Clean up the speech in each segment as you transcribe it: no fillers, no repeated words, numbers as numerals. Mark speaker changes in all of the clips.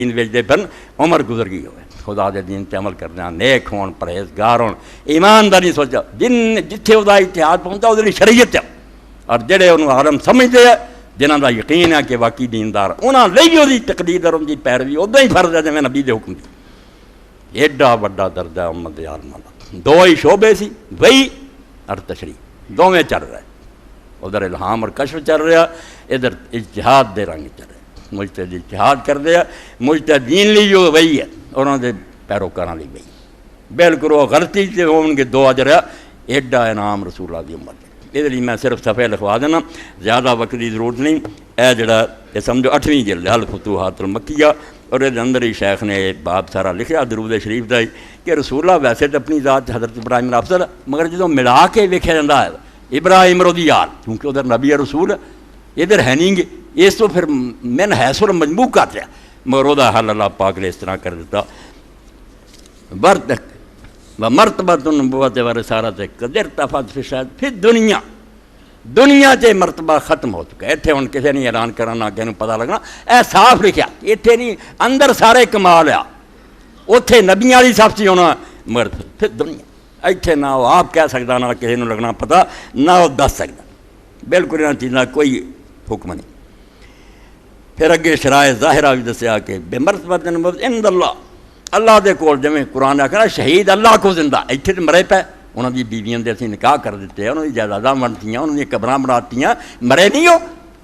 Speaker 1: دین ویچتے پھر عمر گزر گئی ہوئے خدا دے دین تے عمل کرنا نیک ہون پرہیزگار ہون ایمانداری سوچا جن جتھے وہ اتحاد پہنچا وہ شریعت ہے اور جڑے انہوں عالم سمجھتے ہیں جنہاں دا یقین ہے کہ واقعی دیندار انہاں لئی وہ تقلید اور ان کی پیروی ادھر ہی فرض ہے جویں نبی دے حکم دی ایڈا بڑا درجہ امت عالمہ دا دو ہی شعبے سی وحی اور تشریح دوویں چل رہے ادھر الہام اور کشف چل رہا ادھر اجتہاد دے رنگ چل رہے مجتہد اجتہاد کر دیا مجتہدین لی جو وہی ہے انہوں نے پیروکاراں لی وہی بالکل وہ غلطی سے ہون گے دو اجر ایڈا انعام رسول اللہ دی امت یہ لیے میں صرف صفحے لکھوا دینا زیادہ وقت کی ضرورت نہیں اے جڑا یہ سمجھو 8ویں جلد الفتوحات المکیہ اور یہ اندر ہی شیخ نے باب سارا لکھا درود شریف دا کہ رسول اللہ ویسے تو اپنی ذات حضرت ابراہیم افضل مگر جدوں ملا کے ویکھیا جاندا ہے ابراہیم رضیال کیونکہ ادھر نبی رسول ادھر ہے نہیں گے اس تو پھر من حیث المجموع کر لیا مگر وہ حل اللہ پاک نے اس طرح کر دیتا مرتبۃ النبوت و رسالت قد ارتفعت فی شاید پھر دنیا تے مرتبہ ختم ہو چکا ہے اتنے ہوں کسی نے اعلان کرنا کسی نے پتہ لگنا اے صاف لکھیا اتنے نہیں اندر سارے کمال آ اتنے نبیاں والی صف سی ہونا مگر پھر دنیا اتنے نہ وہ آپ کہہ سکتا نہ کسی نے لگنا پتہ نہ وہ دس سکتا بالکل انہاں چیزاں کوئی حکم نہیں پھر اگے شرائع ظاہرہ بھی دسیا کہ بے مرتبۃ النبوت عند اللہ دے کول جویں قرآن آکھنا شہید اللہ کو زندہ اتنے تو مرے پے انہوں دی بیویاں دے اسی نکاح کر دیتے انہوں دی جائیداداں ونڈتیاں انہوں دی قبراں بناتیاں مرے نہیں ہو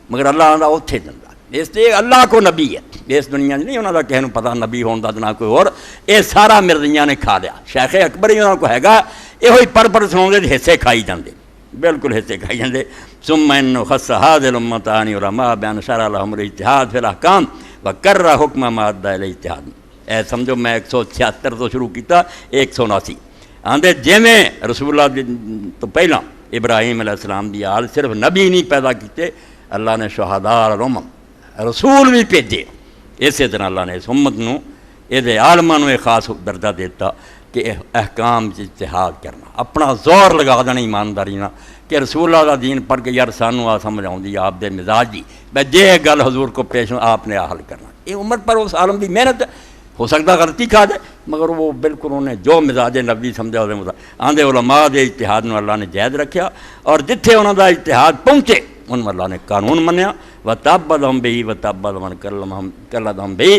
Speaker 1: مگر اللہ آندا اوتھے زندہ اس لیے اللہ کو نبی ہے اس دنیا نہیں انہوں دا کہے نوں پتہ نبی ہون دا نہ کوئی اور یہ سارا مرضیاں نے کھا لیا شیخ اکبر ہی انہوں کو ہے گا یہ پڑھ سناؤندے حصے کھائی جاندے بالکل حصے کھائی جاندے ثم انه خص هذه الامه عن علماء بان شرع لهم الاجتهاد في الاحکام وکرر حکم ما ادى الى الاجتهاد اے سمجھو میں 176 تو شروع کیتا 179 آندے جویں رسول اللہ تو پہلا ابراہیم علیہ السلام دی آل صرف نبی نہیں پیدا کیتے اللہ نے شہداء اور امم رسول بھی بھیجے اسی طرح اللہ نے اس امت نو یہ عالماں نو ایک خاص درجہ دیتا کہ احکام اجتہاد کرنا اپنا زور لگا دینا ایمانداری نہ کہ رسول اللہ کا دین پڑھ کے یار سانو آ سمجھ آؤں آپ دے مزاج دی میں جے گل حضور کو پیش ہوں آپ نے حل کرنا یہ عمر پر اس عالم دی محنت ہو سکتا غلطی کھا دے مگر وہ بالکل انہیں جو مزاج نبی سمجھا وہ آندے علماء دے اجتہاد نو اللہ نے جائز رکھیا اور جتھے انہوں دا اجتہاد پہنچے ان میں اللہ نے قانون منیا وتعبدہم بہ وتعبد من کلمہم بہ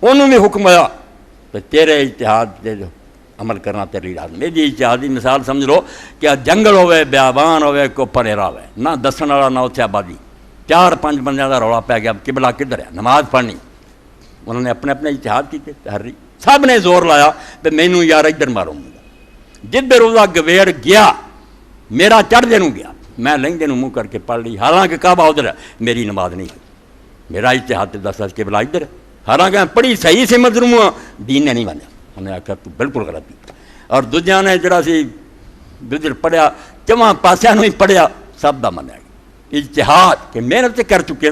Speaker 1: انہوں بھی حکم آیا تو تیرے اجتہاد دے عمل کرنا تیری لازم میری اجتہادی مثال سمجھ لو کہ جنگل ہوئے بیابان ہوئے کو پنیرا ہوئے نہ دسن والا نہ اتنے آبادی 4-5 بندیاں کا رولا پی گیا قبلہ کدھر ہے نماز پڑھنی انہوں نے اپنے اپنے اجتہاد کیتے تحری سب نے زور لایا کہ مینوں یار ادھر ماروں گا جدھر روزہ گویڑ گیا میرا چڑھ دے نوں گیا میں لہنگے نوں منہ کر کے پڑھ لی حالانکہ کعبہ ادھر ہے میری نماز نہیں ہے میرا اجتہاد دس قبلہ ادھر ہے حالانکہ میں پڑھی صحیح سے مظلوم ہوں دین نے نہیں مانیا انہیں آخیا تو بالکل غلط کی اور دوجیاں نے جڑا سی دوجر پڑھیا چواں پاسیاں ہی پڑھیا سب دا منیا اجتہاد کہ محنت کر چکے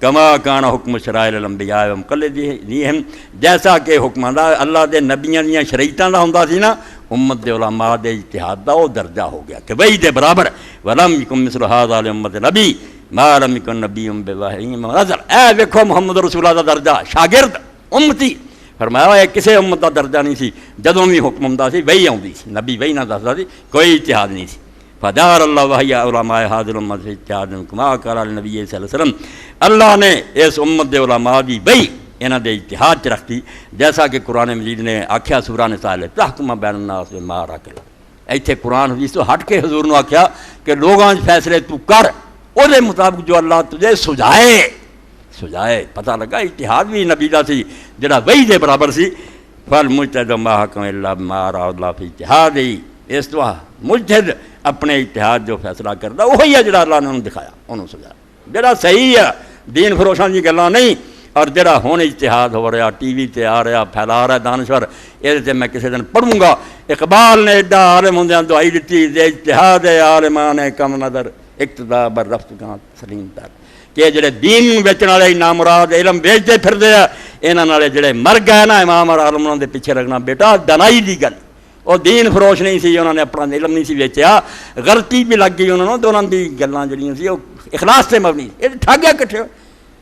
Speaker 1: کما کان حکم شرائع الانبیاء و مقلدیہم جیسا کہ حکم اللہ دے نبیاں دیاں شریعتاں دا ہوندا سی نا امت دے علماء دے اجتہاد دا وہ درجہ ہو گیا کہ وہی دے برابر ولم یکن مثل ھذا لامت نبی ما لم یکن نبی بوحی نظر اے ویکھو محمد رسول اللہ دا درجہ شاگرد امتی فرمایا یہ کسی امت کا درجہ نہیں سی جدوں بھی حکم ہوندا سی وہی آؤندی سی نبی وہی نہ دسدا سی کوئی اجتہاد نہیں سی فدار اللہ وحی علماء هذه الامه في اجتهاد كما قال النبي صلی اللہ علیہ وسلم اللہ نے اس امت دے علماء دی وہی انہاں دے اجتہاد چ رکھتی جیسا کہ قرآن مجید نے آکھیا سورہ نساء میں تحکم بین الناس بما اراک اللہ ایتھے قرآن حدیث تو ہٹ کے حضور نے آکھیا کہ لوگاں فیصلے تو کر او دے مطابق جو اللہ تجھے سجائے پتہ لگا اجتہاد بھی نبی دا سی جڑا وہی دے برابر سی فالمجتہد ما حکم الا بما اراد اللہ فی اجتہادہ اس تو مجتہد اپنے اجتہاد جو فیصلہ کرتا وہی ہے جڑا اللہ نے انہوں دکھایا انہوں سجایا جڑا صحیح ہے دین فروشاں دی گلاں نہیں اور جڑا ہون اجتہاد ہو رہا ٹی وی تے آ رہا پھیلا رہا دانشور یہ میں کسی دن پڑھوں گا اقبال نے ایڈا عالم ہوندیاں دعائی دیتی اجتہاد عالمان کم نظر اقتدا بر رفت کا سلیم تر کہ جڑے دین بیچن والے نامراد علم بیچتے پھردے ہیں انہاں نالے جڑے مر گئے نا امام اور عالماں دے پیچھے رکھنا بیٹا دنائی دی گل وہ دین فروش نہیں سی انہوں نے اپنا علم نہیں سی بیچیا غلطی بھی لگ گئی انہوں نے تو انہوں دی گلاں جڑیاں سی وہ اخلاص سے مبنی یہ ٹھاگیا کٹھے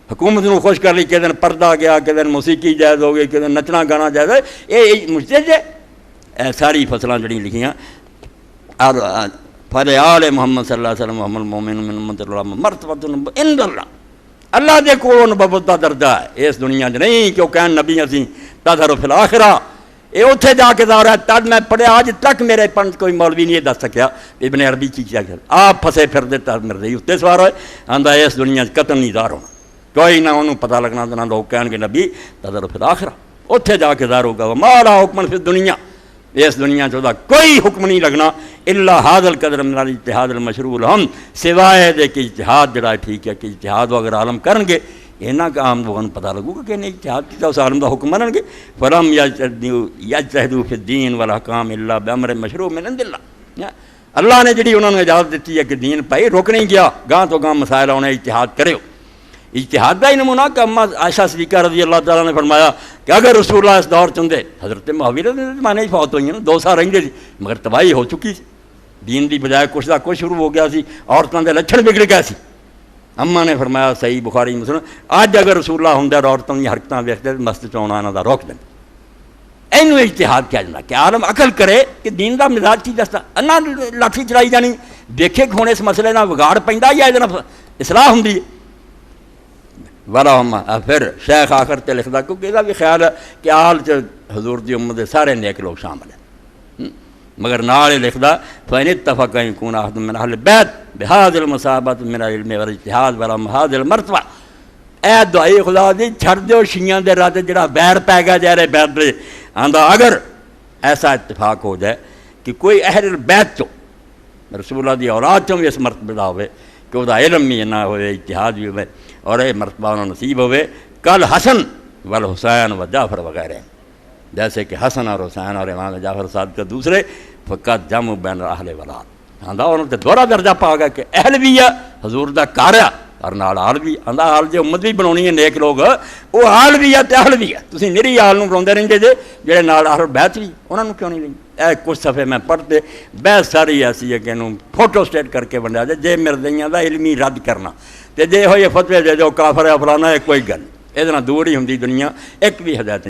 Speaker 1: حکومت نو خوش کر لی کہ دن پردہ گیا کہ دن موسیقی جائز ہو گئی کہ دن نچنا گانا جائز ہے یہ مجتہد ہے ساری فصلاں جڑی لکھیاں فضل آل محمد صلی اللہ علیہ وسلم محمد المومن من امت اللہ مرتبۃ عند اللہ اللہ دے کول نبوت دا درجہ ہے اس دنیا چ نہیں کہ وہ کہن نبی اسی تظہر فی الآخرہ یہ اتنے جا کے ظاہر ہے تد میں پڑھیا آج تک میرے پنڈ کوئی مولوی نہیں دس سکیا ابن عربی کی کیا کر آپ پھسے پھر دیتا میرے رہی اتنے سوار ہوئے آندا اس دنیا قتل نہیں ظاہر ہونا کوئی نہ انہوں پتہ لگنا تو نہ لوگ کہن گے نبی تظہر فی الآخرہ اتنے جا کے ظاہر ہوگا مالا حکم فی دنیا اس دنیا چاہتا کوئی حکم نہیں لگنا الا حاض القدر من الاجتہاد المشروع لہم سوائے دے کہ اجتہاد جڑا ٹھیک ہے کہ اجتہاد اگر عالم کرن گے اینا کا عام لوگوں پتہ لگو گا کہ انہیں اجتہاد کیتا اس عالم دا حکم منن گے فلم یجتہدوا فی الدین والاحکام الا بامر مشروع من عند اللہ اللہ نے جڑی انہوں نے اجازت دیتی ہے کہ دین پائی رک نہیں گیا گاں تو گاں مسائل انہیں اجتہاد کرے اجتہاد کا ہی نمونہ کہ اما عائشہ صدیقہ رضی اللہ تعالیٰ نے فرمایا کہ اگر رسول اللہ اس دور چندے حضرت معاویہ نے زمانے ہی فوت ہوئی ہیں نا 2 سال رہیں سی مگر تباہی ہو چکی سی دین دی بجائے کچھ دا کچھ شروع ہو گیا سی عورتوں کے لچھن بگڑ گئے سی اما نے فرمایا صحیح بخاری مسلم اج اگر رسول اللہ ہوں اور عورتوں کی حرکتیں ویکھتے مسجد آنا انہوں کا روک دیں اینو اجتہاد کیا جاتا کہ عالم عقل کرے کہ دین دا مزاج کی دستا انا لاٹھی چلائی جانی دیکھے کہ ہوں اس مسئلے نہ بگاڑ پیندا یا یہ اصلاح ہوں والا پھر شیخ آخر تے لکھدا کیونکہ یہ بھی خیال ہے کہ آل حضور دی امت دے سارے نیک لوگ شامل ہیں مگر نال لکھدا فإن اتفق أن يكون أحد من أهل البيت بهذه المصابة من العلم والاجتهاد ولا هذه المرتبة اے دعائی خدا دی چھڑ دیو شیعہ دے رات جڑا بیر پی گیا جا رہے بیر دے آندا اگر ایسا اتفاق ہو جائے کہ کوئی اہل البیت چو رسول اللہ دی اولاد چو بھی اس مرتبہ دا ہوئے کہ وہ دا علم بھی نہ ہوئے اجتہاد بھی ہوئے اور یہ مرتبہ انہوں نصیب ہوئے کل حسن والحسین و جعفر وغیرہ جیسے کہ حسن اور حسین اور امام جعفر صادق کے دوسرے فقط جمع بین اہل ولاد آندا انہوں نے دورہ درجہ پا گیا کہ اہل بھی ہے حضور دا کاریا اور نال آل بھی آندا آل جو امت بھی بنانی ہے نیک لوگ وہ آل بھی ہے تے اہل بھی ہے تسی میری آل نوں بلاندے رہندے جے جڑے نال اہل بیت بھی انہاں نوں کیوں نہیں لیں اے کچھ صفحے میں پڑھتے بحث ساری ایسی ہے کہ انہوں فوٹو سٹیٹ کر کے بنیا جے مردیاں دا علمی رد کرنا تے جے ہوئے فتوی دے جو کافر ہے فلانا ہے کوئی گل یہ دور ہی ہوندی دنیا ایک بھی ہدایت